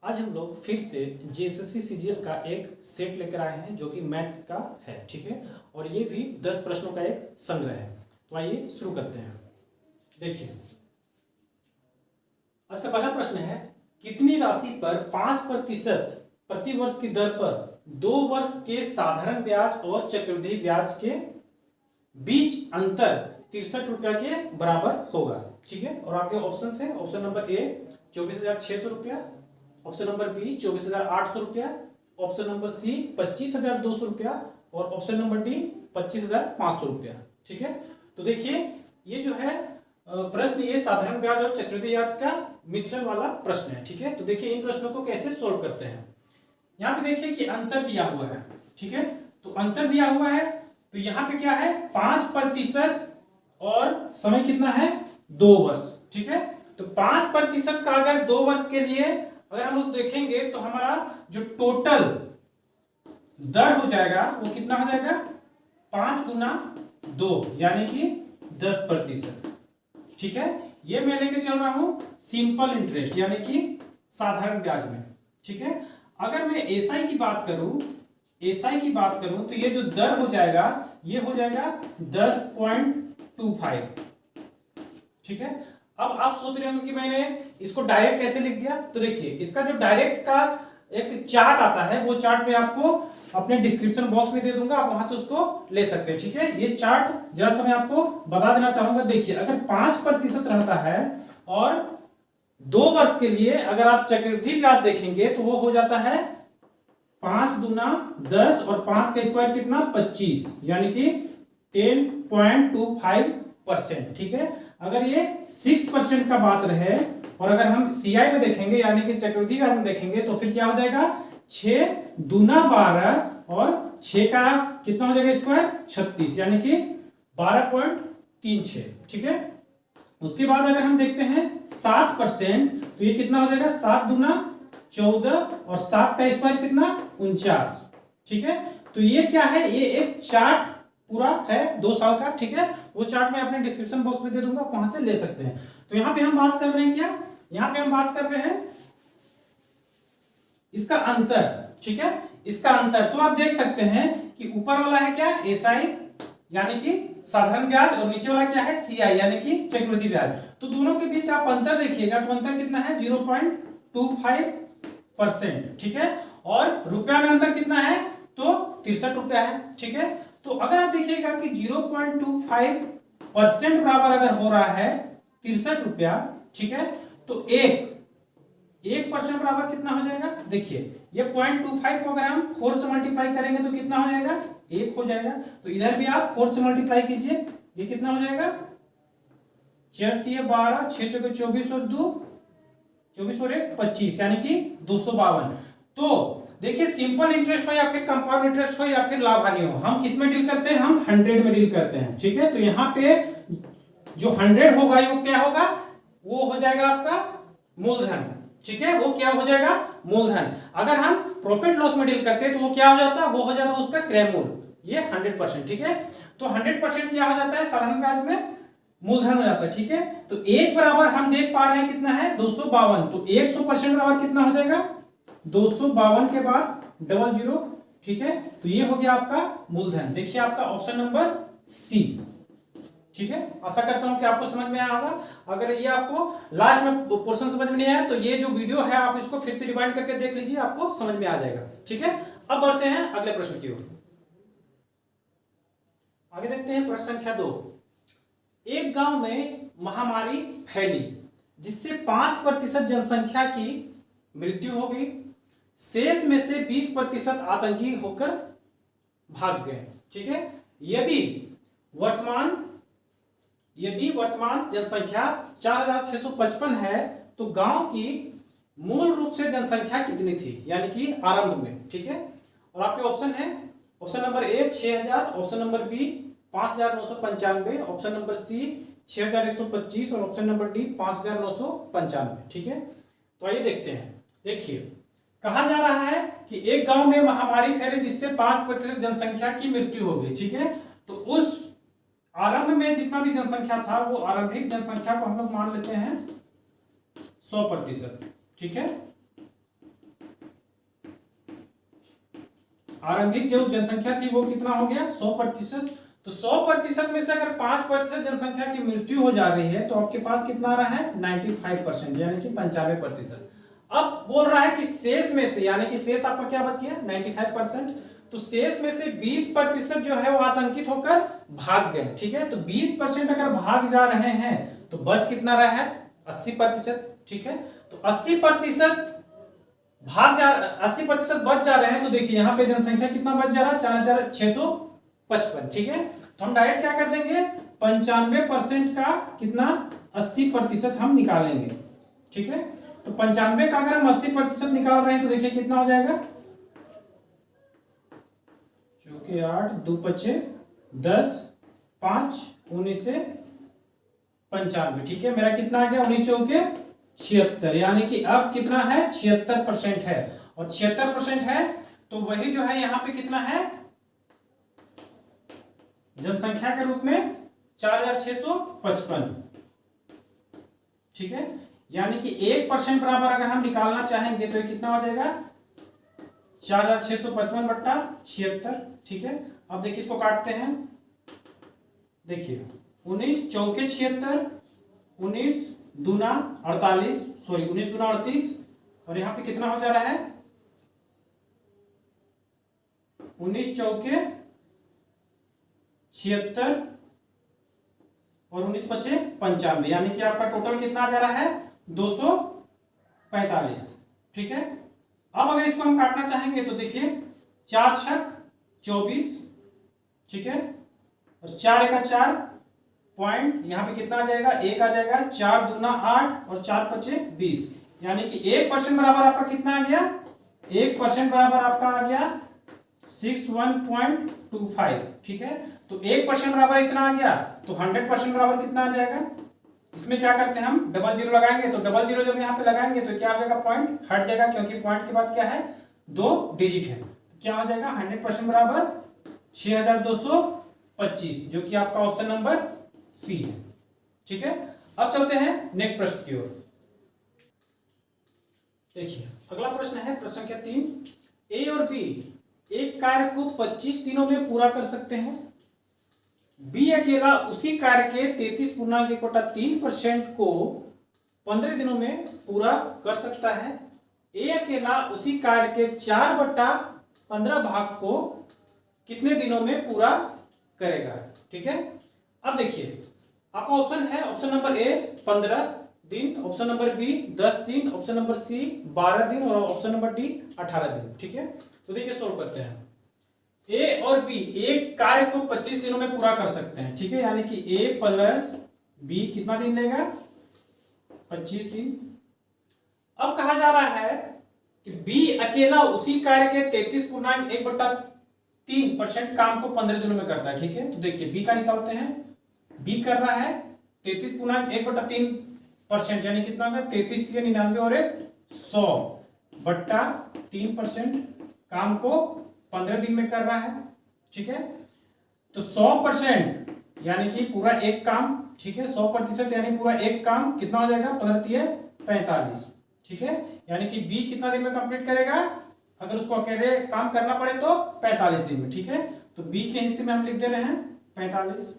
आज हम लोग फिर से जेएसएससी सीजीएल का एक सेट लेकर आए हैं जो कि मैथ का है, ठीक है। और ये भी 10 प्रश्नों का एक संग्रह है। तो आइए शुरू करते हैं। देखिए, आज का पहला प्रश्न है, कितनी राशि पर 5% प्रति वर्ष की दर पर 2 वर्ष के साधारण ब्याज और चक्रवृद्धि ब्याज के बीच अंतर 63 रुपया के बराबर होगा, ठीक है। और आपके ऑप्शन है, ऑप्शन नंबर ए 24,600 रुपया, ऑप्शन नंबर बी 24,800 रुपया, ऑप्शन नंबर सी 25,200 रुपया और ऑप्शन नंबर डी 25,500 रुपया, ठीक है। तो देखिए, ये जो है प्रश्न ये साधारण ब्याज और चक्रवृद्धि ब्याज का मिश्रण वाला प्रश्न है, ठीक है। तो देखिए, इन प्रश्नों को कैसे सोल्व करते हैं। यहाँ पे देखिए कि अंतर दिया हुआ है, ठीक है। तो अंतर दिया हुआ है, तो यहाँ पे क्या है 5% और समय कितना है 2 वर्ष, ठीक है। तो 5% का अगर 2 वर्ष के लिए अगर हम लोग देखेंगे तो हमारा जो टोटल दर हो जाएगा वो कितना हो जाएगा 5 गुना 2 यानी कि 10%, ठीक है। ये मैं लेके चल रहा हूं सिंपल इंटरेस्ट यानी कि साधारण ब्याज में, ठीक है। अगर मैं एसआई की बात करूं तो ये जो दर हो जाएगा ये हो जाएगा 10.25, ठीक है। अब आप सोच रहे होंगे कि मैंने इसको डायरेक्ट कैसे लिख दिया। तो देखिए, इसका जो डायरेक्ट का एक चार्ट आता है वो चार्ट मैं आपको अपने डिस्क्रिप्शन बॉक्स में दे दूंगा, आप वहां से उसको ले सकते हैं, ठीक है। ये चार्ट जरा सा मैं आपको बता देना चाहूंगा। देखिए, अगर 5% रहता है और 2 वर्ष के लिए अगर आप चक्रवृद्धि ब्याज देखेंगे तो वो हो जाता है 5 दूना 10 और 5 का स्क्वायर कितना 25 यानी कि 10.25%, ठीक है। अगर ये 6% का बात रहे और अगर हम सीआई में देखेंगे यानी कि चक्रवृद्धि ब्याज में देखेंगे तो फिर क्या हो जाएगा 6 दूना 12 और 6 का कितना हो जाएगा स्क्वायर 36 यानी कि 12.36, ठीक है। उसके बाद अगर हम देखते हैं 7% तो ये कितना हो जाएगा 7 दूना 14 और 7 का स्क्वायर कितना 49, ठीक है। तो ये क्या है, ये एक चार्ट पूरा है 2 साल का, ठीक है। वो चार्ट मैं अपने डिस्क्रिप्शन बॉक्स में दे दूंगा, वहां से ले सकते हैं। तो यहाँ पे हम बात कर रहे हैं क्या, यहाँ पे हम बात कर रहे हैं इसका अंतर, ठीक है, इसका अंतर। तो आप देख सकते हैं कि ऊपर वाला है क्या एसआई यानी कि साधारण ब्याज और नीचे वाला क्या है सीआई यानी कि चक्रवृद्धि ब्याज। तो दोनों के बीच आप अंतर देखिएगा तो अंतर कितना है 0.25%, ठीक है। और रुपया में अंतर कितना है तो 63 रुपया है, ठीक है। तो अगर आप देखिएगा कि 0.25% बराबर अगर हो रहा है 63 रुपया, ठीक है, तो 1% बराबर कितना हो जाएगा। देखिए, ये 0.25 को अगर हम 4 से मल्टीप्लाई करेंगे तो कितना हो जाएगा 1 हो जाएगा। तो इधर भी आप 4 से मल्टीप्लाई कीजिए, ये कितना हो जाएगा 4 तिये 12 6 चौके 24 और 2 24 और 1 25 यानी कि 252। तो देखिए, सिंपल इंटरेस्ट हो या फिर कंपाउंड इंटरेस्ट हो या फिर लाभ हानि हो, हम किस में डील करते हैं, हम 100 में डील करते हैं, ठीक है। तो यहाँ पे जो 100 होगा वो क्या होगा, वो हो जाएगा आपका मूलधन, ठीक है। वो क्या हो जाएगा मूलधन। अगर हम प्रॉफिट लॉस में डील करते हैं तो वो क्या हो जाता है, वो हो जाता है उसका क्रय मूल्य, ये 100%, ठीक है। तो 100% क्या हो जाता है साधारण ब्याज में मूलधन हो जाता है, ठीक है। तो 1 बराबर हम देख पा रहे हैं कितना है 252, तो 100% बराबर कितना हो जाएगा 252 के बाद 00, ठीक है। तो ये हो गया आपका मूलधन। देखिए आपका ऑप्शन नंबर सी, ठीक है। आशा करता हूं कि आपको समझ में आया होगा। अगर ये आपको लास्ट में पोर्शन समझ में नहीं आया तो ये जो वीडियो है आप इसको फिर से रिवाइंड करके देख लीजिए, आपको समझ में आ जाएगा, ठीक है। अब बढ़ते हैं अगले प्रश्न की ओर। आगे देखते हैं प्रश्न संख्या 2। एक गांव में महामारी फैली जिससे 5% जनसंख्या की मृत्यु हो गई, शेष में से 20% आतंकी होकर भाग गए, ठीक है। यदि वर्तमान जनसंख्या 4,655 है तो गांव की मूल रूप से जनसंख्या कितनी थी यानी कि आरंभ में, ठीक है। और आपके ऑप्शन है, option number A 6,000, option number B 5,995, option number C 6,125 और ऑप्शन नंबर डी 5,995, ठीक है। तो आइए देखते हैं। देखिए, कहा जा रहा है कि एक गांव में महामारी फैली जिससे 5% जनसंख्या की मृत्यु हो गई, ठीक है। तो उस आरंभ में जितना भी जनसंख्या था वो आरंभिक जनसंख्या को हम लोग मान लेते हैं 100%, ठीक है। आरंभिक जो जनसंख्या थी वो कितना हो गया 100%। तो 100% में से अगर 5% जनसंख्या की मृत्यु हो जा रही है तो आपके पास कितना आ रहा है 95%, यानी कि 95%। अब बोल रहा है कि शेष में से, यानी कि शेष आपका क्या बच गया 95%, तो शेष में से 20% जो है वो आतंकित होकर भाग गए। ठीक है, तो 20% अगर भाग जा रहे हैं तो बच कितना रहा है 80%। ठीक है, तो 80% भाग जा 80% बच जा रहे हैं, तो देखिए यहाँ पे जनसंख्या कितना बच जा रहा है 4655। ठीक है, तो हम डायरेक्ट क्या कर देंगे 95% का कितना 80% हम निकालेंगे। ठीक है, तो 95 का अगर हम 80% निकाल रहे हैं तो देखिए कितना हो जाएगा, चौके 8 2 पचे 10 5 19 से 95। ठीक है, मेरा कितना आ गया 19 चौके 76, यानी कि अब कितना है 76% है, और 76% है तो वही जो है यहाँ पे कितना है जनसंख्या के रूप में 4655। ठीक है, यानी कि 1% बराबर अगर हम निकालना चाहेंगे तो ये कितना हो जाएगा 4655 बट्टा 76। ठीक है, अब देखिए इसको काटते हैं, देखिए 19 चौके 76, 19 दूना 48, सॉरी 19 दूना 38, और यहाँ पे कितना हो जा रहा है 19 चौके 76 और 19 पचे 95, यानी कि आपका टोटल कितना आ जा रहा है 245। ठीक है, अब अगर इसको हम काटना चाहेंगे तो देखिए 4 छक 24। ठीक है, और 4 एका 4 पॉइंट, यहाँ पे कितना आ जाएगा 1 आ जाएगा, 4 दूना 8 और 4 पचे 20, यानी कि 1% बराबर आपका कितना आ गया 1% बराबर आपका आ गया 61.25। ठीक है, तो 1% बराबर इतना आ गया, तो 100% बराबर कितना आ जाएगा, इसमें क्या करते हैं हम डबल जीरो लगाएंगे, तो डबल जीरो जब यहाँ पे लगाएंगे तो क्या हो जाएगा पॉइंट हट जाएगा, क्योंकि पॉइंट के बाद क्या है 2 डिजिट है, क्या हो जाएगा 100% बराबर 6225, जो कि आपका ऑप्शन नंबर सी है। ठीक है, अब चलते हैं नेक्स्ट प्रश्न की ओर। देखिए अगला प्रश्न है प्रश्न संख्या 3, ए और बी एक कार्य को 25 दिनों में पूरा कर सकते हैं, बी अकेला उसी कार्य के 33.1/3% को 15 दिनों में पूरा कर सकता है, ए अकेला उसी कार्य के 4/15 भाग को कितने दिनों में पूरा करेगा। ठीक है, अब देखिए आपका ऑप्शन है, ऑप्शन नंबर ए 15 दिन, ऑप्शन नंबर बी 10 दिन, ऑप्शन नंबर सी 12 दिन और ऑप्शन नंबर डी 18 दिन। ठीक है, तो देखिए सोल्व करते हैं, ए और बी एक कार्य को 25 दिनों में पूरा कर सकते हैं। ठीक है, यानी कि ए प्लस बी कितना दिन लेगा 25 दिन। अब कहा जा रहा है कि बी अकेला उसी कार्य के 33.1/3% काम को 15 दिनों में करता है। ठीक है, तो देखिए बी का निकालते हैं, बी कर रहा है 33.1/3%, यानी कितना होगा 33 3 99 और 100/3% काम को 15 दिन में कर रहा है। ठीक है, तो 100% यानी कि पूरा एक काम। ठीक है, 100% यानी पूरा एक काम कितना हो जाएगा 15 45। ठीक है, यानी कि बी कितना दिन में कंप्लीट करेगा, अगर उसको अकेले काम करना पड़े तो 45 दिन में। ठीक है, तो बी के हिस्से में हम लिख दे रहे हैं 45।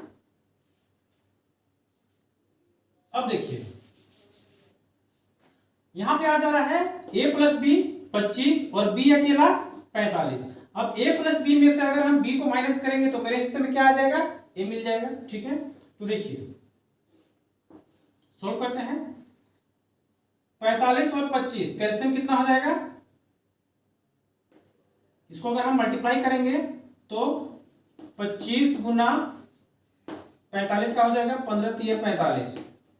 अब देखिए यहां पे आ जा रहा है a प्लस बी 25 और b अकेला 45। अब a प्लस बी में से अगर हम b को माइनस करेंगे तो मेरे हिस्से में क्या आ जाएगा a मिल जाएगा। ठीक है, तो देखिए सोल्व करते हैं, 45 और 25 कैल्शियम कितना हो जाएगा, इसको अगर हम मल्टीप्लाई करेंगे तो 25 गुना 45 का हो जाएगा 15 3 45।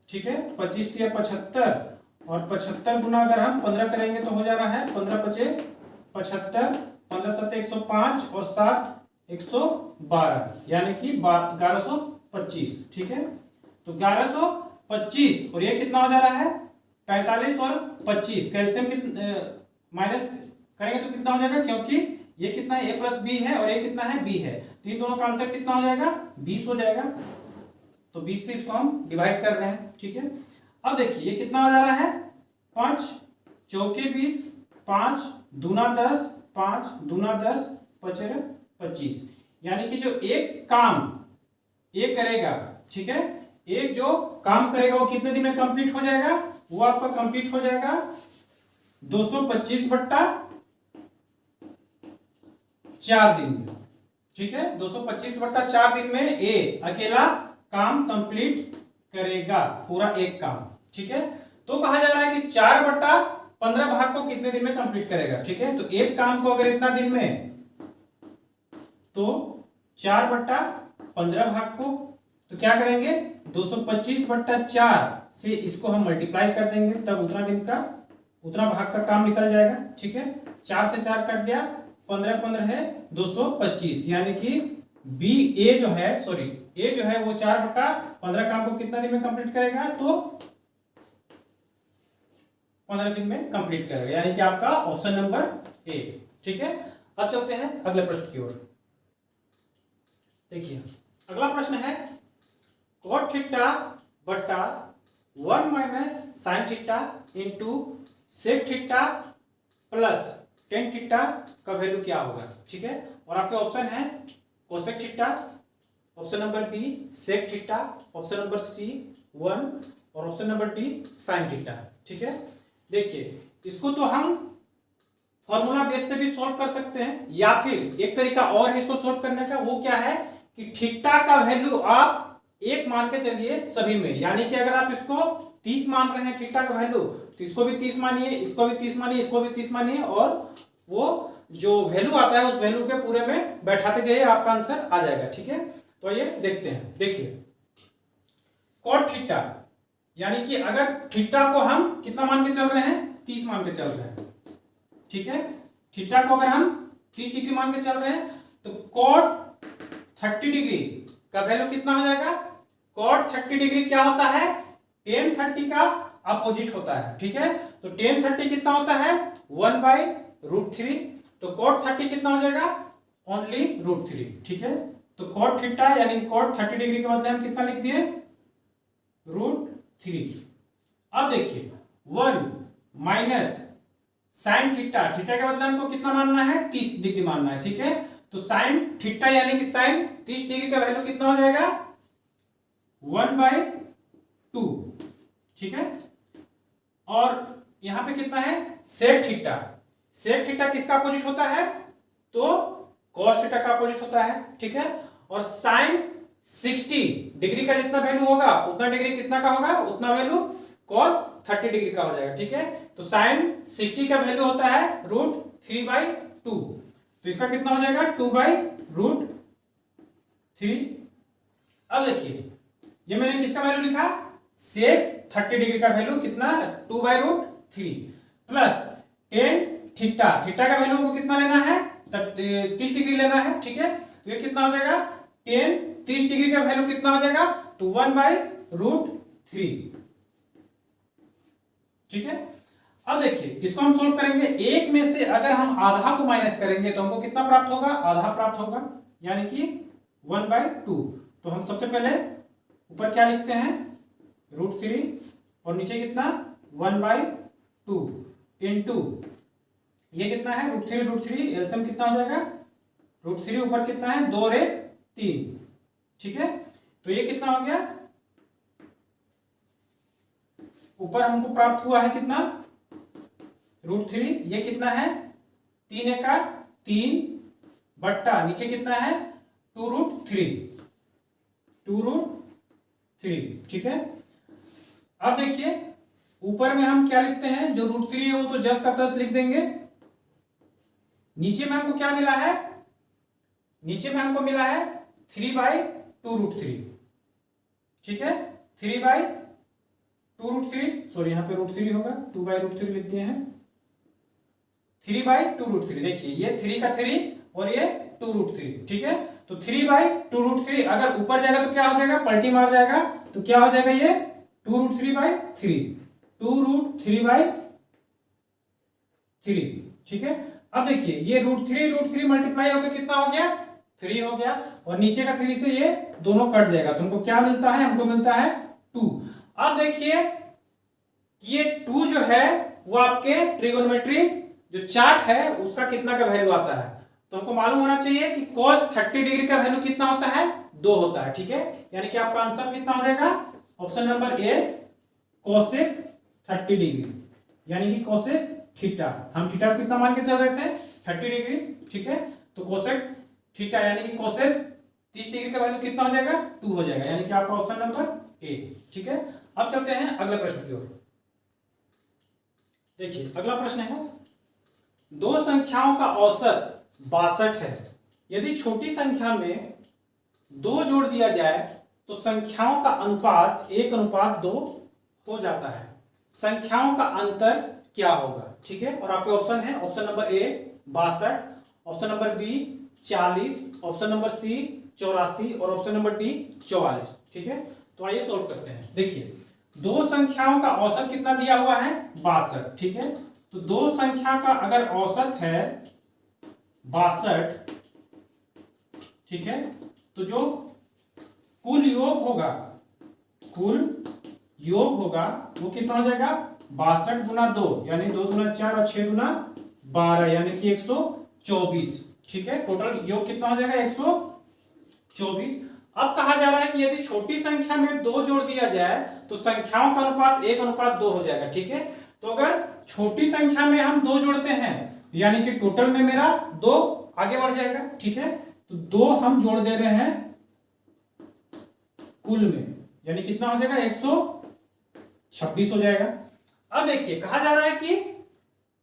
ठीक है, 25 3 75 और 75 गुना अगर हम 15 करेंगे तो हो जा रहा है 15 पचे 75, 15 7 105 और 7 112, यानी कि 1125। ठीक है, तो 1125 और ये कितना हो जा रहा है 45 और 25 कैल्शियम माइनस करेंगे तो कितना हो जाएगा, क्योंकि ये कितना है a प्लस बी है और ये कितना है b है, तो इन दोनों का अंतर कितना हो जाएगा 20 हो जाएगा, तो 20 से इसको हम डिवाइड कर रहे हैं। ठीक है, अब देखिए ये कितना हो जा रहा है 5 चौके 20, 5 दूना 10, 5 दूना 10, पचर 25, यानी कि जो एक काम ये करेगा, ठीक है, एक जो काम करेगा वो कितने दिन में कंप्लीट हो जाएगा, वो आपका कंप्लीट हो जाएगा 225 बट्टा 4 दिन में, ठीक है, 225 बट्टा 4 दिन में ए अकेला काम कंप्लीट करेगा, पूरा एक काम, ठीक है। तो कहा जा रहा है कि 4/15 भाग को कितने दिन में कंप्लीट करेगा, ठीक है। तो एक काम को अगर इतना दिन में, तो 4/15 भाग को तो क्या करेंगे, 225/4 से इसको हम मल्टीप्लाई कर देंगे, तब उतना दिन का उतना भाग का काम निकल जाएगा, ठीक है। 4 से 4 कट गया, 15 है 225, यानी कि बी ए जो है, सॉरी ए जो है वो 4/15 काम को कितना दिन में कंप्लीट करेगा, तो 15 दिन में कंप्लीट करेगा, यानी कि आपका ऑप्शन नंबर ए, ठीक है। अब चलते हैं अगले प्रश्न की ओर। देखिए अगला प्रश्न है cot थीटा बटा 1 minus sine theta into sec theta plus tan theta का वैल्यू क्या होगा, ठीक है। और आपके ऑप्शन है cosec theta, option number B sec theta, option number C 1 और option number D sine theta, ठीक है। देखिए इसको तो हम फॉर्मूला बेस से भी सॉल्व कर सकते हैं, या फिर एक तरीका और है इसको सॉल्व करने का, वो क्या है कि थीटा का वैल्यू आप 1 मान के चलिए सभी में, यानी कि अगर आप इसको 30 मान रहे हैं थीटा का वैल्यू, तो इसको भी 30 मानिए, इसको भी 30 मानिए, इसको भी 30 मानिए, और वो जो वैल्यू आता है उस वैल्यू के पूरे में बैठाते जाइए, आपका आंसर आ जाएगा, ठीक है। तो ये देखते हैं, देखिए कॉट थीटा, यानी कि अगर थीटा को हम कितना मान के चल रहे हैं, 30 मान के चल रहे हैं, ठीक है। थीटा को अगर हम 30 डिग्री मान के चल रहे हैं, तो कॉट 30 डिग्री का वैल्यू कितना हो जाएगा, कॉट 30 डिग्री क्या होता है, tan 30 का अपोजिट होता है, ठीक है। तो tan 30 कितना होता है 1/√3, तो cot 30 कितना हो जाएगा ओनली √3, ठीक है। तो cot थीटा यानी cot 30 डिग्री का मतलब हम कितना लिख दिए √3। अब देखिए 1 माइनस साइन थीटा, थीटा का मतलब हमको कितना मानना है 30 डिग्री मानना है, ठीक है। तो साइन थीटा यानी कि साइन 30 डिग्री का वैल्यू कितना हो जाएगा 1/2, ठीक है। और यहां पे कितना है सेक थीटा, सेक थीटा किसका अपोजिट होता है, तो कॉस थीटा का अपोजिट होता है, ठीक है। और साइन 60 डिग्री का जितना वैल्यू होगा उतना डिग्री कितना का होगा, उतना वैल्यू कॉस 30 डिग्री का हो जाएगा, ठीक है। तो साइन 60 का वैल्यू होता है √3/2, तो इसका कितना हो जाएगा 2/√3। अब देखिए ये मैंने किसका वैल्यू लिखा, सेक 30 डिग्री का वैल्यू कितना 2/√3 प्लस टेन थीटा, थीटा का वैल्यू को कितना लेना है 30 डिग्री लेना है, ठीक है। तो ये कितना हो जाएगा टेन 30 डिग्री का वैल्यू कितना हो जाएगा, तो 1/√3, ठीक है। अब देखिए इसको हम सोल्व करेंगे, एक में से अगर हम आधा को माइनस करेंगे तो हमको कितना प्राप्त होगा, आधा प्राप्त होगा, यानी कि 1/2। तो हम सबसे पहले ऊपर क्या लिखते हैं √3 और नीचे कितना 1/2 इंटू ये कितना है √3 एलसीएम कितना हो जाएगा, √3 ऊपर कितना है 2 और 1 3, ठीक है। तो ये कितना हो गया, ऊपर हमको प्राप्त हुआ है कितना √3, ये कितना है 3 एका 3 बट्टा नीचे कितना है 2√3, ठीक है। अब देखिए ऊपर में हम क्या लिखते हैं, जो √3 है वो तो 10 का 10 लिख देंगे, नीचे में हमको क्या मिला है, नीचे में हमको मिला है 3/2√3, ठीक है। 3/2√3, सॉरी यहाँ पे √3 होगा 2/√3 लिख दिए हैं, 3/2√3। देखिए ये 3 का 3 और ये 2√3, ठीक है। तो 3/2√3 अगर ऊपर जाएगा तो क्या हो जाएगा, पलटी मार जाएगा, तो क्या हो जाएगा ये 2√3/3, 2√3/3, ठीक है। अब देखिए ये √3 मल्टीप्लाई होकर कितना हो गया 3 हो गया, और नीचे का 3 से ये दोनों कट जाएगा, तो हमको क्या मिलता है, हमको मिलता है 2। अब देखिए ये 2 जो है वो आपके ट्रिगोनोमेट्री जो चार्ट है उसका कितना का वैल्यू आता है, तो हमको मालूम होना चाहिए कि cos 30 डिग्री का वैल्यू कितना होता है, 2 होता है। ठीक है, यानी कि आपका आंसर कितना हो जाएगा, ऑप्शन नंबर ए कोसेक 30 डिग्री, यानी कि कोसेक थीटा। हम थीटा कितना मान के चल रहे थे, 30 डिग्री। ठीक है, तो कोसेक थीटा यानी कि कोसेक 30 डिग्री का वैल्यू कितना हो जाएगा, 2 हो जाएगा, यानी कि आपका ऑप्शन नंबर ए। ठीक है, अब चलते हैं अगले प्रश्न की ओर। देखिए अगला प्रश्न है, दो संख्याओं का औसत 62 है। यदि छोटी संख्या में 2 जोड़ दिया जाए तो संख्याओं का अनुपात 1:2 हो जाता है। संख्याओं का अंतर क्या होगा। ठीक है, और आपके ऑप्शन है, option number A 62, option number B 40, option number C 84 और ऑप्शन नंबर डी 44। ठीक है, तो आइए सॉल्व करते हैं। देखिए दो संख्याओं का औसत कितना दिया हुआ है, 62। ठीक है, तो दो संख्या का अगर औसत है 62, ठीक है, तो जो कुल योग होगा वो कितना हो जाएगा, 62 गुना 2 यानी 2 गुना 4 और 6 गुना 12 यानी कि 124। ठीक है, टोटल योग कितना हो जाएगा, 124। अब कहा जा रहा है कि यदि छोटी संख्या में 2 जोड़ दिया जाए तो संख्याओं का अनुपात 1:2 हो जाएगा। ठीक है, तो अगर छोटी संख्या में हम 2 जोड़ते हैं यानी कि टोटल में मेरा 2 आगे बढ़ जाएगा। ठीक है, तो 2 हम जोड़ दे रहे हैं कुल में, यानी कितना हो जाएगा, 126 हो जाएगा। अब देखिए कहा जा रहा है कि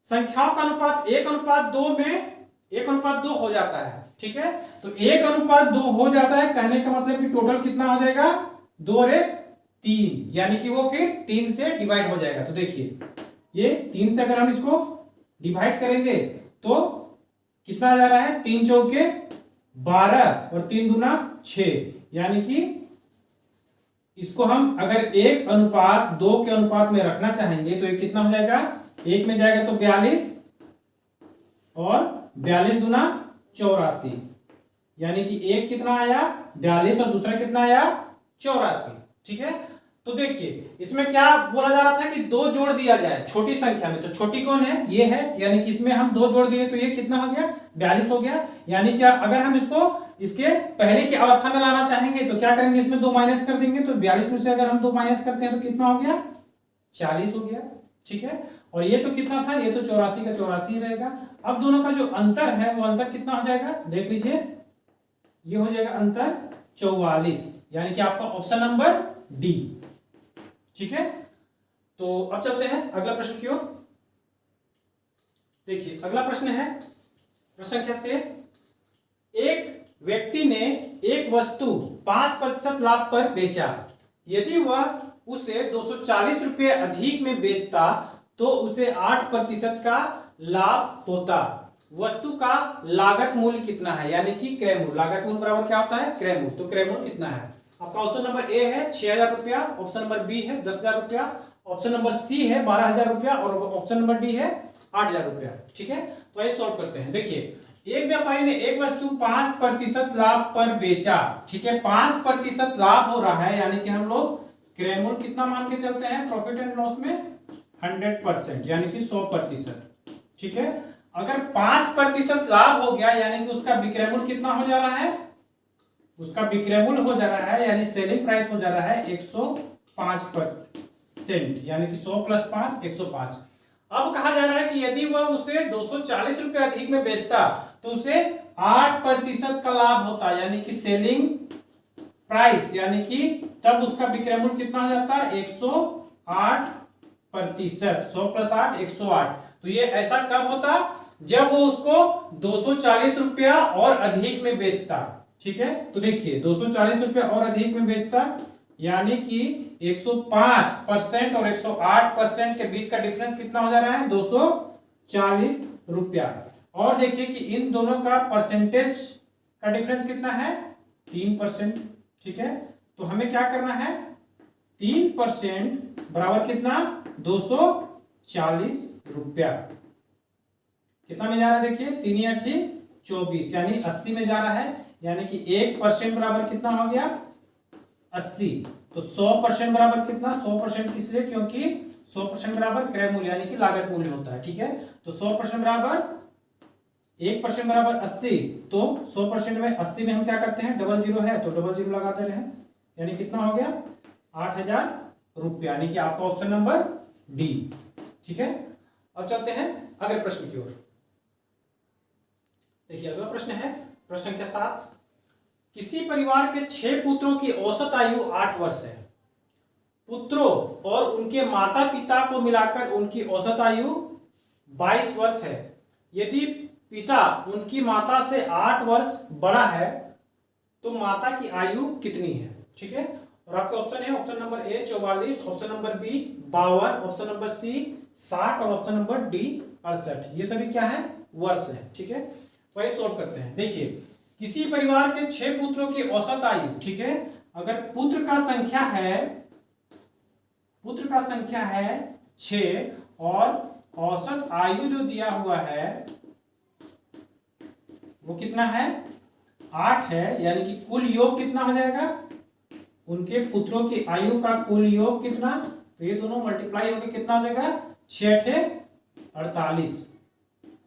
संख्याओं का अनुपात 1:2 में 1:2 हो जाता है। ठीक है, तो 1:2 हो जाता है, कहने का मतलब कि टोटल कितना हो जाएगा, 2 और 1 3, यानी कि वो फिर 3 से डिवाइड हो जाएगा। तो देखिए ये 3 से अगर हम इसको डिवाइड करेंगे तो कितना आ जा रहा है, 3 चौके 12 और 3 दूना 6, यानी कि इसको हम अगर 1:2 के अनुपात में रखना चाहेंगे तो ये कितना हो जाएगा, 1 में जाएगा तो 42 और 42 दूना 84, यानी कि एक कितना आया 42 और दूसरा कितना आया 84। ठीक है, तो देखिए इसमें क्या बोला जा रहा था कि 2 जोड़ दिया जाए छोटी संख्या में, तो छोटी कौन है, ये है, यानी कि इसमें हम 2 जोड़ दिए तो ये कितना हो गया, 42 हो गया। यानी क्या अगर हम इसको इसके पहले की अवस्था में लाना चाहेंगे तो क्या करेंगे, इसमें 2 माइनस कर देंगे, तो 42 में से अगर हम 2 माइनस करते हैं तो कितना हो गया, 40 हो गया। ठीक है, और ये तो कितना था, ये तो 84 का 84 ही रहेगा। अब दोनों का जो अंतर है वो अंतर कितना हो जाएगा, देख लीजिए, ये हो जाएगा अंतर 44, यानी कि आपका ऑप्शन नंबर डी। ठीक है, तो अब चलते हैं अगला प्रश्न की ओर। देखिए अगला प्रश्न है प्रश्न संख्या से, एक व्यक्ति ने एक वस्तु 5% लाभ पर बेचा। यदि वह उसे 240 रुपये अधिक में बेचता तो उसे 8% का लाभ होता। वस्तु का लागत मूल्य कितना है, यानी कि क्रय मूल्य। लागत मूल्य बराबर क्या होता है, क्रय मूल्य। तो क्रय मूल्य कितना है, आपका ऑप्शन नंबर ए है 6000 रुपया, ऑप्शन नंबर बी है 10,000 रुपया, ऑप्शन नंबर सी है 12,000 रुपया और ऑप्शन नंबर डी है 8,000 रुपया। ठीक है, तो आइए सॉल्व करते हैं। देखिए एक व्यापारी ने एक वस्तु 5% लाभ पर बेचा। ठीक है, 5% लाभ हो रहा है, यानी कि हम लोग क्रय मूल्य कितना मान के चलते हैं प्रॉफिट एंड लॉस में, 100%, यानी कि 100%। ठीक है, अगर 5% लाभ हो गया यानी कि उसका विक्रय मूल्य कितना हो जा रहा है, उसका विक्रय मूल्य हो जा रहा है यानी सेलिंग प्राइस हो जा रहा है 105%, यानी कि 100 + 5 105। अब कहा जा रहा है कि यदि वह उसे 240 रुपये अधिक में बेचता तो उसे 8% का लाभ होता, यानी कि सेलिंग प्राइस, यानी कि तब उसका विक्रय मूल्य कितना हो जाता है, 108%, 100 + 8 108। तो ये ऐसा कब होता, जब वो उसको 240 रुपया और अधिक में बेचता। ठीक है, तो देखिए 240 रुपया और अधिक में बेचता, यानी कि 105% और 108% के बीच का डिफरेंस कितना हो जा रहा है, 240 रुपया। और देखिए कि इन दोनों का परसेंटेज का डिफरेंस कितना है, 3%। ठीक है, तो हमें क्या करना है, 3% बराबर कितना, 240 रुपया। कितना में जा रहा है, देखिए 3 × 8 = 24, यानी 80 में जा रहा है, यानी कि 1% बराबर कितना हो गया, 80। तो 100% बराबर कितना, 100% किस लिए, क्योंकि 100% बराबर क्रय मूल्य यानी कि लागत मूल्य होता है। ठीक है, तो 100% बराबर 1% बराबर 80, तो 100% में 80 में हम क्या करते हैं, डबल जीरो है तो डबल जीरो लगाते रहे, यानी कितना हो गया 8,000 रुपया, यानी कि आपका ऑप्शन नंबर डी। ठीक है, अब चलते हैं अगले प्रश्न की ओर। देखिए अगला प्रश्न है प्रश्न संख्या 7। किसी परिवार के 6 पुत्रों की औसत आयु 8 वर्ष है। पुत्रों और उनके माता पिता को मिलाकर उनकी औसत आयु 22 वर्ष है। यदि पिता उनकी माता से 8 वर्ष बड़ा है तो माता की आयु कितनी है। ठीक है, और आपके ऑप्शन है, option number A 44, option number B 52, option number C 60 और ऑप्शन नंबर डी 68। ये सभी क्या है, वर्ष है। ठीक है, वही सॉल्व करते हैं। देखिए किसी परिवार के 6 पुत्रों की औसत आयु, ठीक है, अगर पुत्र का संख्या है 6 और औसत आयु जो दिया हुआ है वो कितना है 8 है, यानी कि कुल योग कितना हो जाएगा, उनके पुत्रों की आयु का कुल योग कितना, तो ये दोनों मल्टीप्लाई होकर कितना हो जाएगा 6 48।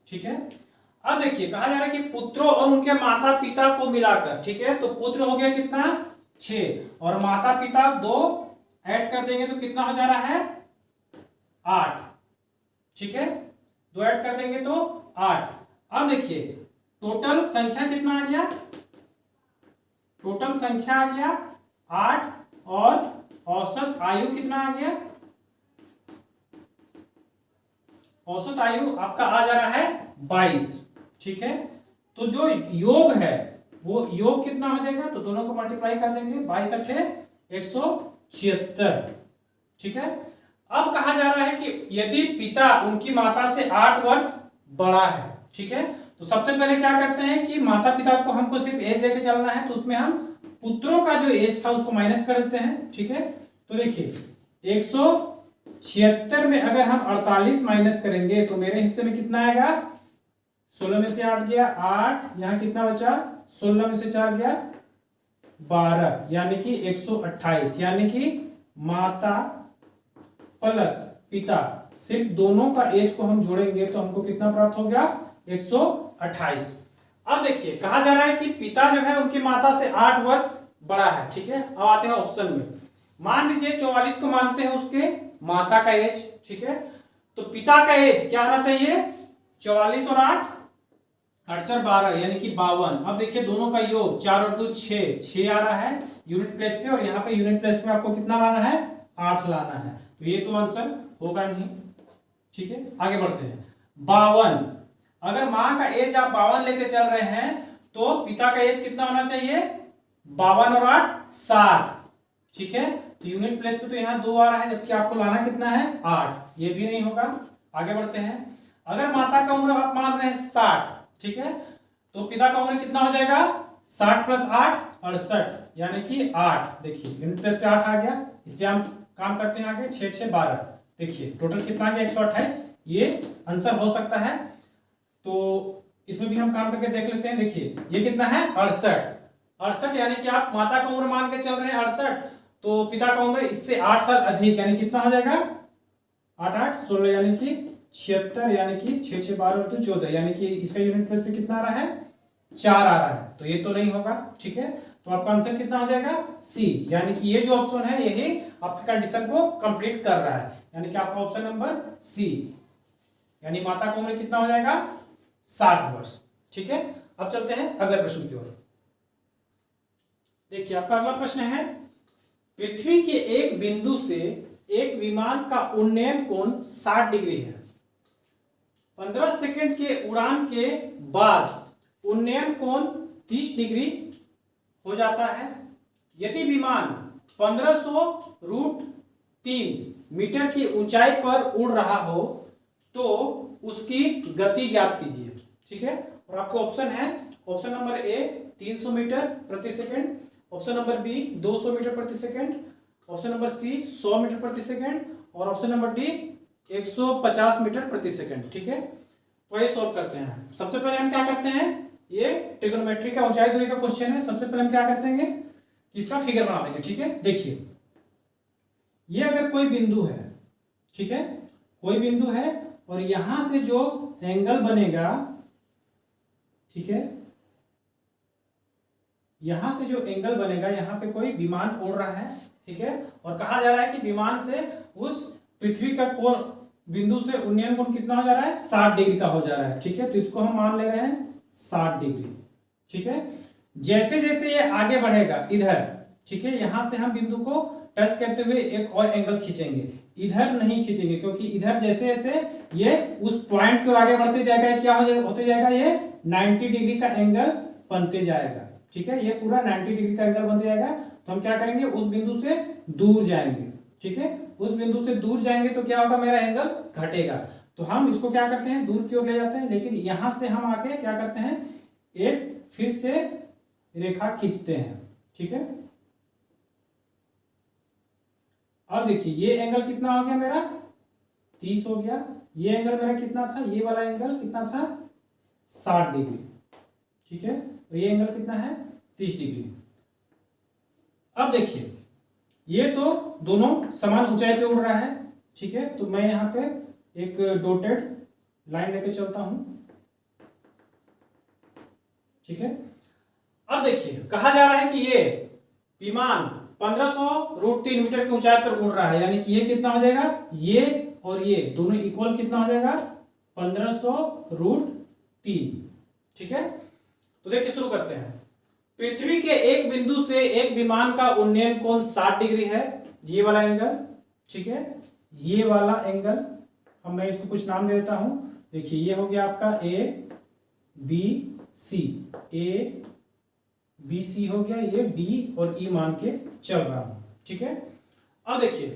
ठीक है, अब देखिए कहा जा रहा है कि पुत्रों और उनके माता पिता को मिलाकर, ठीक है, तो पुत्र हो गया कितना 6 और माता पिता 2 ऐड कर देंगे तो कितना हो जा रहा है 8। ठीक है, 2 ऐड कर देंगे तो 8। अब देखिए टोटल संख्या कितना आ गया, टोटल संख्या आ गया 8 और औसत आयु कितना आ गया, औसत आयु आपका आ जा रहा है 22। ठीक है, तो जो योग है वो योग कितना हो जाएगा, तो दोनों को मल्टीप्लाई कर देंगे, 22 8 176। ठीक है, अब कहा जा रहा है कि यदि पिता उनकी माता से 8 वर्ष बड़ा है। ठीक है, तो सबसे पहले क्या करते हैं कि माता पिता को हमको सिर्फ एज लेके चलना है, तो उसमें हम पुत्रों का जो एज था उसको माइनस कर देते हैं। ठीक है, तो देखिए 176 में अगर हम 48 माइनस करेंगे तो मेरे हिस्से में कितना आएगा, 16 में से 8 गया 8, यहाँ कितना बचा 16 में से 4 गया 12, यानी कि 128, यानी कि माता प्लस पिता सिर्फ दोनों का एज को हम जोड़ेंगे तो हमको कितना प्राप्त हो गया 128। अब देखिए कहा जा रहा है कि पिता जो है उनकी माता से 8 वर्ष बड़ा है। ठीक है, अब आते हैं ऑप्शन में। मान लीजिए 44 को मानते हैं उसके माता का एज। ठीक है, तो पिता का एज क्या होना चाहिए 44 और 8 8 4 12, यानी कि 52। अब देखिए दोनों का योग 4 और 2 6 आ रहा है यूनिट प्लेस पे, और यहाँ पे यूनिट प्लेस में आपको कितना लाना है 8 लाना है, तो ये तो आंसर होगा नहीं। ठीक है, आगे बढ़ते हैं। 52, अगर माँ का एज आप 52 लेके चल रहे हैं तो पिता का एज कितना होना चाहिए 52 और 8 60। ठीक है, तो यूनिट प्लेस पे तो यहाँ 2 आ रहा है, जबकि आपको लाना कितना है 8, ये भी नहीं होगा। आगे बढ़ते हैं। अगर माता का उम्र आप मान रहे हैं 60, ठीक है, तो पिता का उम्र कितना हो जाएगा 60 प्लस 8 68, यानी कि 8। देखिए यूनिट प्लेस पे 8 आ गया, इस पे हम काम करते हैं आगे 6 6 12। देखिए टोटल कितना आ गया 128, ये आंसर हो सकता है, तो इसमें भी हम काम करके देख लेते हैं। देखिए ये कितना है 68, यानी कि आप माता का उम्र मान के चल रहे हैं 68, तो पिता का उम्र इससे 8 साल अधिक, यानी कितना हो जाएगा 8 8 16, यानी कि 76, यानी कि 6 6 12 और 2 14, यानी कि इसका यूनिट प्लेस पे कितना आ रहा है 4 आ रहा है, तो ये तो नहीं होगा। ठीक है, तो आपका आंसर कितना हो जाएगा सी, यानी कि ये जो ऑप्शन है यही आपकी कंडीशन को कंप्लीट कर रहा है, यानी कि आपका ऑप्शन नंबर सी, यानी माता का उम्र कितना हो जाएगा 60 वर्ष। ठीक है, अब चलते हैं अगले प्रश्न की ओर। देखिए आपका अगला प्रश्न है, पृथ्वी के एक बिंदु से एक विमान का उन्नयन कोण 60 डिग्री है। 15 सेकंड के उड़ान के बाद उन्नयन कोण 30 डिग्री हो जाता है। यदि विमान 1500√3 मीटर की ऊंचाई पर उड़ रहा हो तो उसकी गति ज्ञात कीजिए। ठीक है, और आपको ऑप्शन है, ऑप्शन नंबर ए 300 मीटर प्रति second, option number B 200 metre प्रति second, option number C 100 metre प्रति सेकंड, और ऑप्शन नंबर डी 150 मीटर प्रति सेकंड। ठीक है, तो ये सॉल्व करते हैं। सबसे पहले हम क्या करते हैं, ये ट्रिग्नोमेट्री का ऊंचाई दूरी का क्वेश्चन है। सबसे पहले हम क्या करते हैं, इसका फिगर बना लेंगे। ठीक है, देखिए ये अगर कोई बिंदु है, ठीक है, कोई बिंदु है, और यहां से जो एंगल बनेगा ठीक है। यहां से जो एंगल बनेगा, यहाँ पे कोई विमान उड़ रहा है, ठीक है, और कहा जा रहा है कि विमान से उस पृथ्वी का कोण बिंदु से उन्नयन कोण कितना हो जा रहा है, 60 डिग्री का हो जा रहा है, ठीक है। तो इसको हम मान ले रहे हैं 60 डिग्री, ठीक है। जैसे जैसे ये आगे बढ़ेगा इधर, ठीक है, यहां से हम बिंदु को टच करते हुए एक और एंगल खींचेंगे, इधर नहीं खींचेंगे, क्योंकि इधर जैसे जैसे ये उस पॉइंट की ओर आगे बढ़ते जाएगा, क्या हो जाएगा, होते जाएगा, ये 90 डिग्री का एंगल बनते जाएगा, ठीक है। ये पूरा 90 डिग्री का एंगल बनते जाएगा। तो हम क्या करेंगे, उस बिंदु से दूर जाएंगे, ठीक है, उस बिंदु से दूर जाएंगे तो क्या होगा, मेरा एंगल घटेगा। तो हम इसको क्या करते हैं, दूर की ओर ले जाते हैं, लेकिन यहां से हम आके क्या करते हैं, एक फिर से रेखा खींचते हैं, ठीक है। अब देखिए ये एंगल कितना हो गया मेरा, 30 हो गया। ये एंगल मेरा कितना था, ये वाला एंगल कितना था, 60 डिग्री, ठीक है। और ये एंगल कितना है, 30 डिग्री। अब देखिए ये तो दोनों समान ऊंचाई पे उड़ रहा है, ठीक है। तो मैं यहाँ पे एक डॉटेड लाइन लेके चलता हूं, ठीक है। अब देखिए कहा जा रहा है कि ये विमान 1500√3 मीटर की ऊंचाई पर उड़ रहा है, यानी कि ये कितना हो जाएगा, ये और ये दोनों इक्वल कितना हो जाएगा, 1500√3, ठीक है। तो देखिए शुरू करते हैं। पृथ्वी के एक बिंदु से एक विमान का उन्नयन कोण 60 डिग्री है, ये वाला एंगल, ठीक है, ये वाला एंगल, अब मैं इसको कुछ नाम दे देता हूं। देखिए ये हो गया आपका A B C, A B C हो गया, ये बी और ई मान के चल रहा हूं, ठीक है। अब देखिए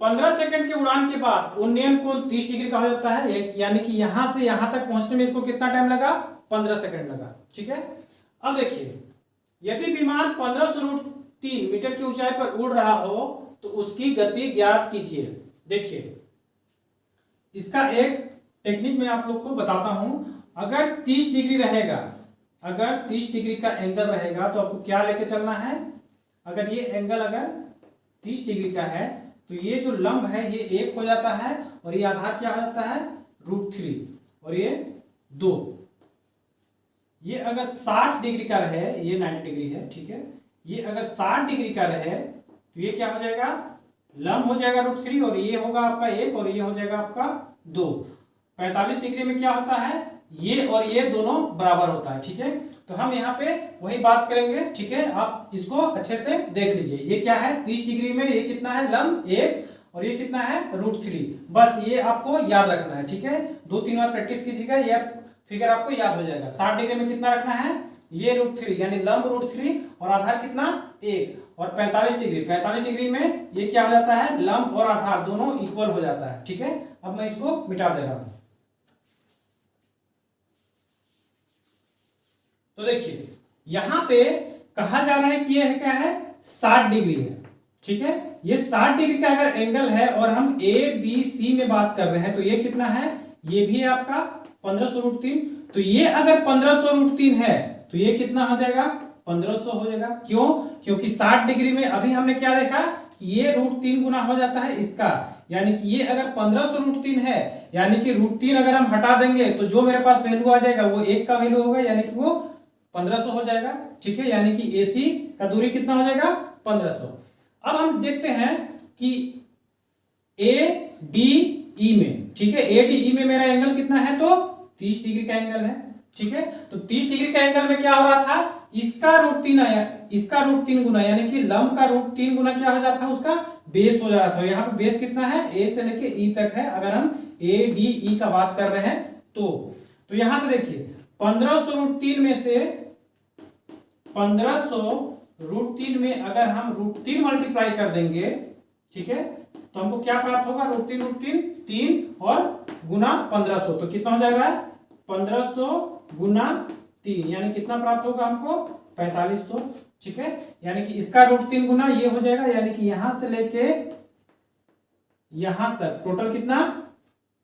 15 सेकंड की उड़ान के बाद उन्नयन कोण 30 डिग्री का हो जाता है, यानी कि यहां से यहां तक पहुंचने में इसको कितना टाइम लगा, 15 सेकंड लगा, ठीक है। अब देखिए यदि विमान 1500√3 मीटर की ऊंचाई पर उड़ रहा हो तो उसकी गति ज्ञात कीजिए। देखिए इसका एक टेक्निक मैं आप लोग को बताता हूं। अगर 30 डिग्री रहेगा, अगर 30 डिग्री का एंगल रहेगा तो आपको क्या लेके चलना है, अगर ये एंगल अगर 30 डिग्री का है तो ये जो लंब है ये 1 हो जाता है, और ये आधार क्या हो जाता है, √3, और ये 2। ये अगर 60 डिग्री का रहे, ये 90 डिग्री है, ठीक है, ये अगर 60 डिग्री का रहे तो ये क्या हो जाएगा, लंब हो जाएगा √3, और ये होगा आपका 1, और ये हो जाएगा आपका 2। 45 डिग्री में क्या होता है, ये और ये दोनों बराबर होता है, ठीक है। तो हम यहाँ पे वही बात करेंगे, ठीक है। आप इसको अच्छे से देख लीजिए, ये क्या है, 30 डिग्री में ये कितना है, लंब 1, और ये कितना है, √3। बस ये आपको याद रखना है, ठीक है। 2-3 बार प्रैक्टिस कीजिएगा, ये फिगर आपको याद हो जाएगा। 60 डिग्री में कितना रखना है, ये √3, यानी लंब √3 और आधार कितना, 1। और 45 डिग्री में ये क्या हो जाता है, लंब और आधार दोनों इक्वल हो जाता है, ठीक है। अब मैं इसको मिटा दे रहा हूं। तो देखिए यहां पे कहा जा रहा है कि यह क्या है, 60 डिग्री है, ठीक है। ये 60 डिग्री का अगर एंगल है और हम ए बी सी में बात कर रहे हैं तो ये कितना है, ये भी है आपका 1500√3। तो ये अगर 1500√3 है तो ये कितना हो जाएगा, 1500 हो जाएगा। क्यों, क्योंकि 60 डिग्री में अभी हमने क्या देखा कि ये √3 गुना हो जाता है इसका, यानी कि ये अगर 1500√3 है, यानी कि √3 अगर हम हटा देंगे तो जो मेरे पास वैल्यू आ जाएगा वो 1 का वैल्यू होगा, यानी कि वो 1500 हो जाएगा, ठीक है। यानी कि AC का दूरी कितना हो जाएगा, 1500। अब हम देखते हैं कि ADE में, ठीक है, ADE में मेरा एंगल कितना है, तो 30 डिग्री का एंगल है, ठीक है। तो 30 डिग्री का एंगल में क्या हो रहा था, इसका √3 आया, इसका √3 गुना, यानी कि लंब का √3 गुना क्या हो जाता है, उसका बेस हो जा रहा था। यहाँ पे बेस कितना है, A से लेके E तक है, अगर हम ADE का बात कर रहे हैं तो यहां से देखिए 1500√3 में से 1500√3 में अगर हम √3 मल्टीप्लाई कर देंगे, ठीक है, तो हमको क्या प्राप्त होगा, √3 3 और गुना 1500, तो कितना हो जाएगा, 1500 गुना 3, यानी कितना प्राप्त होगा हमको, 4500, ठीक है। यानी कि इसका √3 गुना ये हो जाएगा, यानी कि यहां से लेके यहां तक टोटल कितना,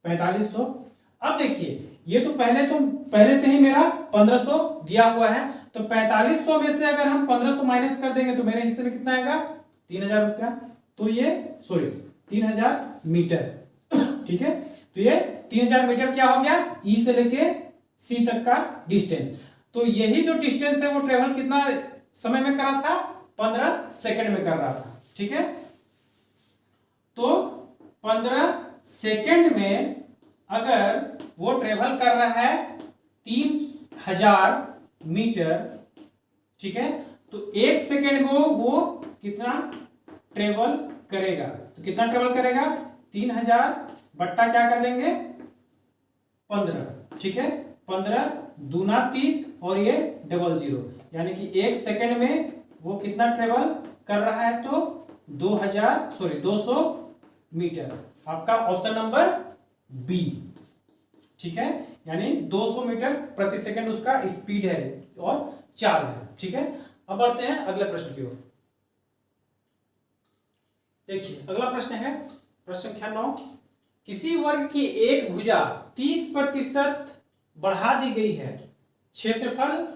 4500। अब देखिए ये तो पहले से ही मेरा 1500 दिया हुआ है, तो 4500 में से अगर हम 1500 माइनस कर देंगे तो मेरे हिस्से में कितना आएगा, 3000 रुपया। तो ये 3000 मीटर, ठीक है। तो ये 3000 मीटर क्या हो गया, ई से लेके सी तक का डिस्टेंस। तो यही जो डिस्टेंस है वो ट्रेवल कितना समय में कर रहा था, 15 सेकंड में कर रहा था। ठीक है, तो 15 सेकंड में अगर वो ट्रेवल कर रहा है 3000 मीटर, ठीक है, तो 1 सेकंड में वो कितना ट्रेवल करेगा, तो कितना ट्रेवल करेगा 3000 बट्टा क्या कर देंगे 15, ठीक है, 15 दूना 30 और ये डबल 0, यानी कि 1 सेकंड में वो कितना ट्रेवल कर रहा है, तो 200 मीटर। आपका ऑप्शन नंबर बी, ठीक है, यानी 200 मीटर प्रति सेकंड उसका स्पीड है और चाल है। ठीक है, अब बढ़ते हैं अगले प्रश्न की ओर। देखिए अगला प्रश्न है प्रश्न संख्या 9। किसी वर्ग की एक भुजा 30% बढ़ा दी गई है, क्षेत्रफल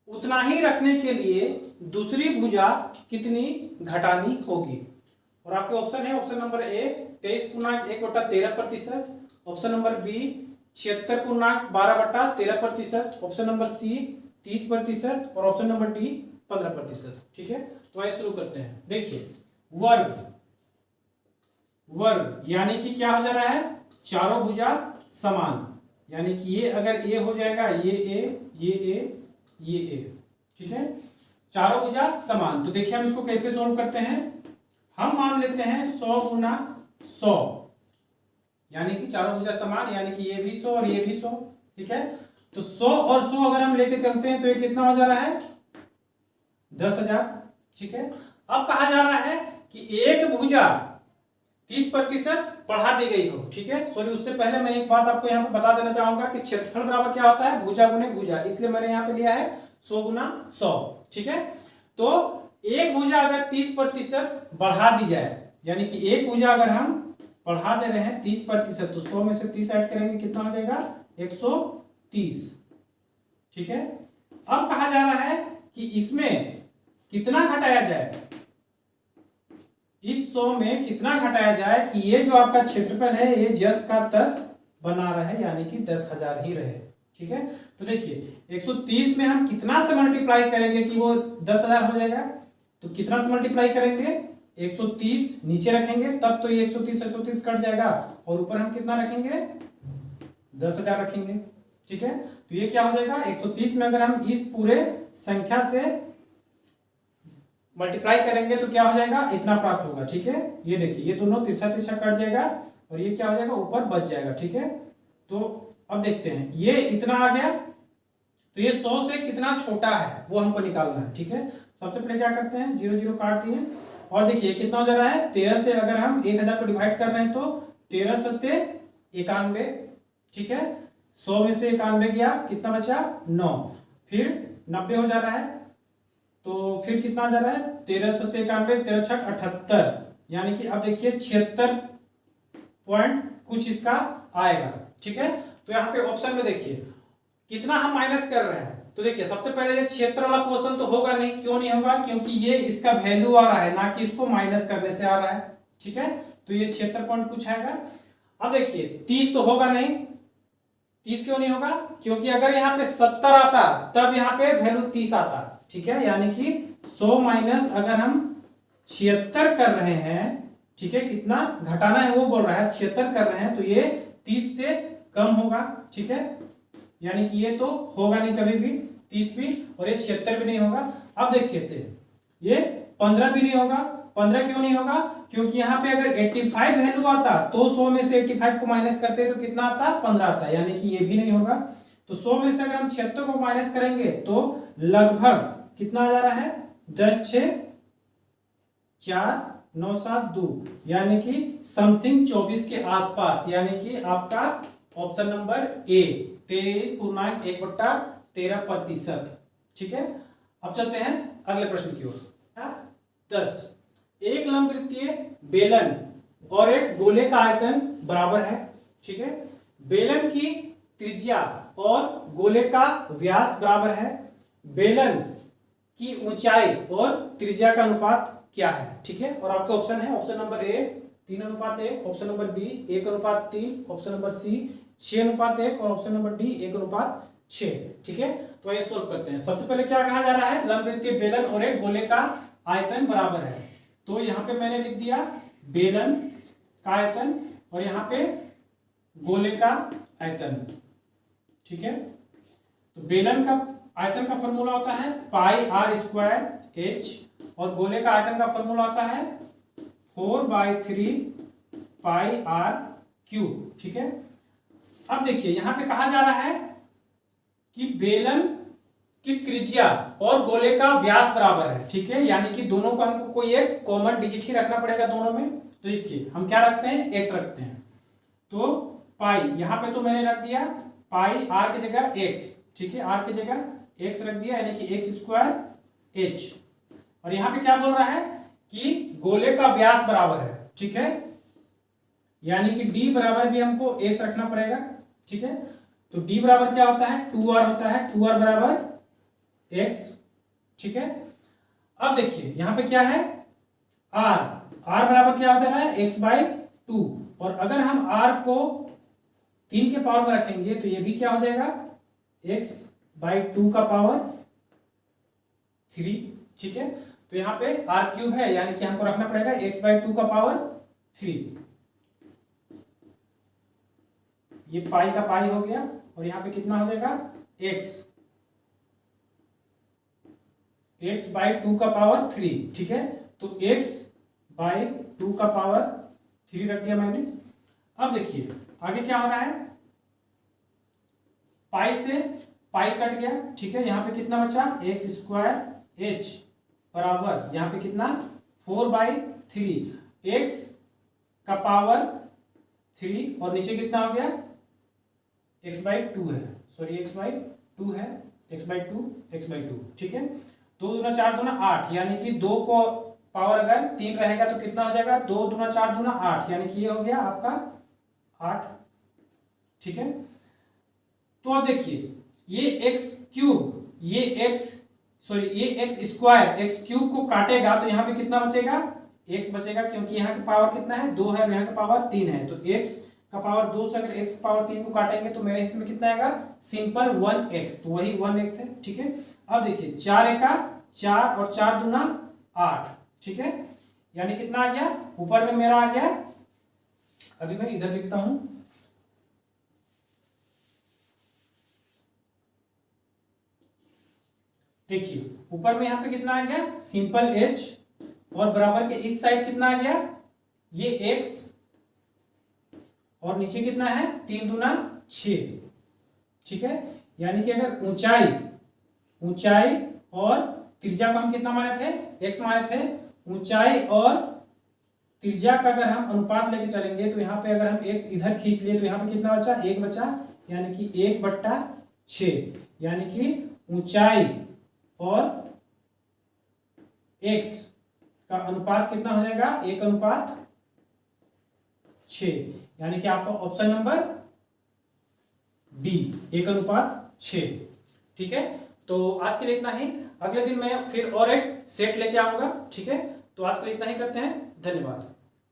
उतना ही रखने के लिए दूसरी भुजा कितनी घटानी होगी। और आपके ऑप्शन है, option number A 23.1/13%, option number B 76.12/13%, option number C 30% और ऑप्शन नंबर डी 15%। ठीक है, तो आइए शुरू करते हैं। देखिए वर्ग यानी कि क्या हो जा रहा है, चारों भुजा समान, यानी कि ये अगर ए हो जाएगा, ये ए, ये ए, ये ए, ठीक है, चारों भुजा समान। तो देखिए हम इसको कैसे सोल्व करते हैं, हम मान लेते हैं 100 गुना 100, यानी कि चारों भुजा समान, यानी कि ये भी 100 और ये भी 100। ठीक है, तो 100 और 100 अगर हम लेके चलते हैं तो ये कितना हो जा रहा है 10,000। ठीक है, अब कहा जा रहा है कि एक भुजा 30% बढ़ा दी गई हो। ठीक है, सॉरी उससे पहले मैं एक बात आपको यहाँ पे बता देना चाहूंगा कि क्षेत्रफल बराबर क्या होता है, भुजा गुने भुजा, इसलिए मैंने यहाँ पे लिया है 100 गुना 100। ठीक है, तो एक भुजा अगर 30% बढ़ा दी जाए, यानी कि एक भुजा अगर हम बढ़ा दे रहे हैं 30%, तो 100 में से 30 ऐड करेंगे कितना हो जाएगा 130। ठीक है, अब कहा जा रहा है कि इसमें कितना घटाया जाए, इस 100 में कितना घटाया जाए कि ये जो आपका क्षेत्रफल है ये 10 का 10 बना रहे, यानी कि 10,000 ही रहे। ठीक है, तो देखिए 130 में हम कितना से मल्टीप्लाई करेंगे कि वो 10,000 हो जाएगा, तो कितना से मल्टीप्लाई करेंगे 130 नीचे रखेंगे, तब तो ये 130 कट जाएगा और ऊपर हम कितना रखेंगे 10,000 रखेंगे। ठीक है, तो ये क्या हो जाएगा 130 में अगर हम इस पूरे संख्या से मल्टीप्लाई करेंगे तो क्या हो जाएगा इतना प्राप्त होगा। ठीक है, ये देखिए ये दोनों तिरछा कट जाएगा और ये क्या हो जाएगा ऊपर बच जाएगा। ठीक है, तो अब देखते हैं ये इतना आ गया, तो ये 100 से कितना छोटा है वो हमको निकालना है। ठीक है, सबसे पहले क्या करते हैं 0 0 काट दिए और देखिए कितना हो जा रहा है 13 से अगर हम 1000 को डिवाइड कर रहे हैं तो 13 सत्ते 91। ठीक है, 100 में से 91 गया, कितना बचा 9, फिर 90 हो जा रहा है, तो फिर कितना जा रहा है 13 सत्ते 91, 13 छक 78, यानी कि अब देखिए 76 पॉइंट कुछ इसका आएगा। ठीक है, तो यहाँ पे ऑप्शन में देखिए कितना हम माइनस कर रहे हैं, तो देखिए सबसे पहले ये 76 वाला पोर्शन तो होगा नहीं, क्यों नहीं होगा, क्योंकि ये इसका वैल्यू आ रहा है ना कि इसको माइनस करने से आ रहा है। ठीक है, तो ये 76 पॉइंट कुछ आएगा। अब देखिए 30 तो होगा नहीं, 30 क्यों नहीं होगा, क्योंकि अगर यहाँ पे 70 आता तब यहाँ पे वैल्यू 30 आता। ठीक है, यानी कि 100 माइनस अगर हम 76 कर रहे हैं, ठीक है, कितना घटाना है वो बोल रहा है 76 कर रहे हैं, तो ये 30 से कम होगा। ठीक है, यानी कि ये तो होगा नहीं कभी भी 30 भी, और ये 76 भी नहीं होगा। अब देखिए ये 15 भी नहीं होगा। 15 क्यों नहीं होगा, क्योंकि यहाँ पे अगर 85 वैल्यू आता तो 100 में से 85 को माइनस करते तो कितना आता 15 आता, यानी कि ये भी नहीं होगा। तो 100 में से अगर हम 76 को माइनस करेंगे तो लगभग कितना आ जा रहा है 10 6 4 9 7 2, यानी कि समथिंग 24 के आसपास, यानी कि आपका ऑप्शन नंबर ए 23.1/13%। ठीक है, अब चलते हैं अगले प्रश्न की ओर। 10 एक लंबवृत्तीय बेलन और एक गोले का आयतन बराबर है। ठीक है, बेलन की त्रिज्या और गोले का व्यास बराबर है। बेलन की ऊंचाई और त्रिज्या का अनुपात क्या है। ठीक है, और आपके ऑप्शन है, option number A 3:1, option number B 1:3, option number C 6:1 और ऑप्शन नंबर डी 1:3। 6। ठीक है, तो ये सोल्व करते हैं। सबसे पहले क्या कहा जा रहा है, लंबवृत्तीय बेलन और एक गोले का आयतन बराबर है। तो यहाँ पे मैंने लिख दिया बेलन का आयतन और यहाँ पे गोले का आयतन। ठीक है, तो बेलन का आयतन का फॉर्मूला होता है पाई आर स्क्वायर एच और गोले का आयतन का फॉर्मूला होता है 4/3 पाई आर क्यूब। ठीक है, अब देखिए यहाँ पे कहा जा रहा है कि बेलन की त्रिज्या और गोले का व्यास बराबर है। ठीक है, यानी कि दोनों का हमको कोई एक कॉमन डिजिट ही रखना पड़ेगा दोनों में। तो देखिए हम क्या रखते हैं, एक्स रखते हैं। तो पाई यहाँ पे तो मैंने रख दिया पाई आर की जगह एक्स। ठीक है, आर की जगह एक्स रख दिया, यानी कि एक्स स्क्वायर एच। और यहाँ पे क्या बोल रहा है कि गोले का व्यास बराबर है। ठीक है, यानी कि डी बराबर भी हमको एस रखना पड़ेगा। ठीक है, तो डी बराबर क्या होता है, 2r होता है, 2r बराबर एक्स। ठीक है, अब देखिए यहाँ पे क्या है, r बराबर क्या हो जा रहा है, x/2। और अगर हम r को 3 के पावर में रखेंगे तो ये भी क्या हो जाएगा, x/2 का पावर 3। ठीक है, तो यहाँ पे r³ है, यानी कि हमको रखना पड़ेगा x/2 का पावर 3। ये पाई का पाई हो गया और यहाँ पे कितना हो जाएगा, x/2 का पावर 3। ठीक है, तो x/2 का पावर 3 रख दिया मैंने। अब देखिए आगे क्या हो रहा है, पाई से पाई कट गया। ठीक है, यहाँ पे कितना बचा, एक्स स्क्वायर एच बराबर यहाँ पे कितना 4/3 एक्स का पावर 3 और नीचे कितना हो गया, x/2 है, सॉरी x/2 है, x/2। ठीक है, 2 दूना 4 दूना 8, यानी कि 2 को पावर अगर 3 रहेगा तो कितना हो जाएगा, 2 दूना 4 दूना 8, यानी कि ये हो गया आपका 8। ठीक है, तो अब देखिए ये x³ ये x स्क्वायर x³ को काटेगा तो यहाँ पे कितना बचेगा, x बचेगा, क्योंकि यहाँ की पावर कितना है, 2 है और यहाँ की पावर 3 है। तो x का पावर 2 से अगर x पावर 3 को काटेंगे तो मेरे हिस्से में कितना आएगा, सिंपल 1x, तो वही 1x है। ठीक है, अब देखिए 4 एका 4 और 4 दूना 8। ठीक है, यानी कितना आ गया, ऊपर में मेरा आ गया, अभी मैं इधर लिखता हूं, देखिए ऊपर में यहाँ पे कितना आ गया, सिंपल h और बराबर के इस साइड कितना आ गया, ये x और नीचे कितना है, 3 दूना 6। ठीक है, यानी कि अगर ऊंचाई और त्रिज्या को हम कितना माने थे, x माने थे, ऊंचाई और त्रिज्या का अगर हम अनुपात लेके चलेंगे तो यहाँ पे अगर हम x इधर खींच लिए तो यहाँ पे कितना बचा, 1 बचा, यानी कि 1/6, यानी कि ऊंचाई और x का अनुपात कितना हो जाएगा, 1:6, यानी कि आपका ऑप्शन नंबर डी 1:6। ठीक है, तो आज के लिए इतना ही, अगले दिन मैं फिर और एक सेट लेके आऊंगा। ठीक है, तो आज के लिए इतना ही करते हैं, धन्यवाद।